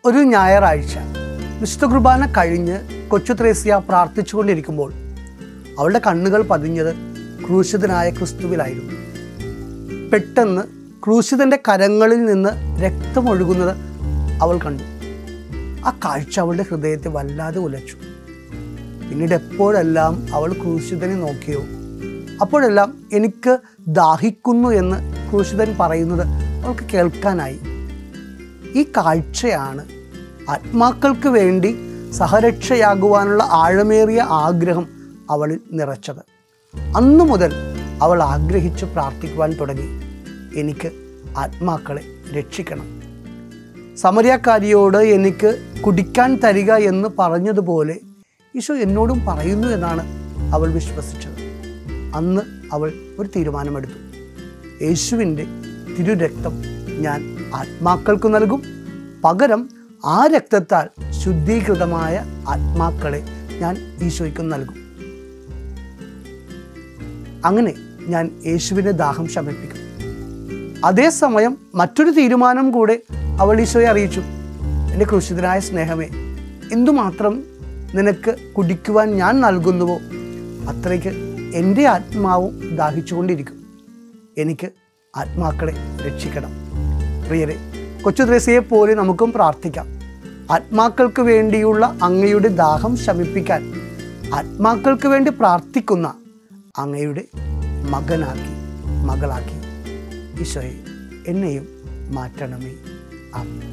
ഒരു ഞായറാഴ്ച വിശുദ്ധ കുർബാന കഴിഞ്ഞ് കൊച്ചു ത്രേസ്യ പ്രാർത്ഥിച്ചുകൊണ്ടിരിക്കുമ്പോൾ അവളുടെ കണ്ണുകൾ പതിഞ്ഞത് ക്രൂശിതനായ ക്രിസ്തുവിലായിരുന്നു. പെട്ടെന്ന് ക്രൂശിതൻ്റെ കരങ്ങളിൽ നിന്ന് രക്തമൊഴുകുന്നത് അവൾ കണ്ടു. ആ കാഴ്ച അവളുടെ ഹൃദയത്തെ വല്ലാതെ ഉലച്ചു. പിന്നീട് എപ്പോഴെല്ലാം അവൾ ക്രൂശിതനെ നോക്കിയോ അപ്പോഴെല്ലാം എനിക്ക് ദാഹിക്കുന്നു എന്ന് ക്രൂശിതൻ പറയുന്നത് അവൾക്ക് കേൾക്കാനായി. ഈ കാഴ്ചയാണ് ആത്മാക്കൾക്ക് വേണ്ടി സഹരക്ഷയാകുവാനുള്ള ആഴമേറിയ ആഗ്രഹം അവളിൽ നിറച്ചത്. അന്നു മുതൽ അവൾ ആഗ്രഹിച്ച് പ്രാർത്ഥിക്കുവാൻ തുടങ്ങി, എനിക്ക് ആത്മാക്കളെ രക്ഷിക്കണം. സമരിയാക്കാരിയോട് എനിക്ക് കുടിക്കാൻ തരിക എന്ന് പറഞ്ഞതുപോലെ ഈശോ എന്നോടും പറയുന്നു എന്നാണ് അവൾ വിശ്വസിച്ചത്. അന്ന് അവൾ ഒരു തീരുമാനമെടുത്തു, യേശുവിൻ്റെ തിരുരക്തം ഞാൻ ആത്മാക്കൾക്ക് നൽകും, പകരം ആ രക്തത്താൽ ശുദ്ധീകൃതമായ ആത്മാക്കളെ ഞാൻ ഈശോയ്ക്കും നൽകും. അങ്ങനെ ഞാൻ യേശുവിൻ്റെ ദാഹം ശമിപ്പിക്കും. അതേസമയം മറ്റൊരു തീരുമാനം കൂടെ അവൾ ഈശോയെ അറിയിച്ചു, എൻ്റെ ക്രൂശിതനായ സ്നേഹമേ, എന്തുമാത്രം നിനക്ക് കുടിക്കുവാൻ ഞാൻ നൽകുന്നുവോ അത്രയ്ക്ക് എൻ്റെ ആത്മാവും ദാഹിച്ചുകൊണ്ടിരിക്കും. എനിക്ക് ആത്മാക്കളെ രക്ഷിക്കണം. പ്രിയരെ, കൊച്ചു ത്രേസ്യയെ പോലെ നമുക്കും പ്രാർത്ഥിക്കാം. ആത്മാക്കൾക്ക് വേണ്ടിയുള്ള അങ്ങയുടെ ദാഹം ശമിപ്പിക്കാൻ ആത്മാക്കൾക്ക് വേണ്ടി പ്രാർത്ഥിക്കുന്ന അങ്ങയുടെ മകനാക്കി മകളാക്കി ഈശോയെ എന്നെയും മാറ്റണമേ. ആമേൻ.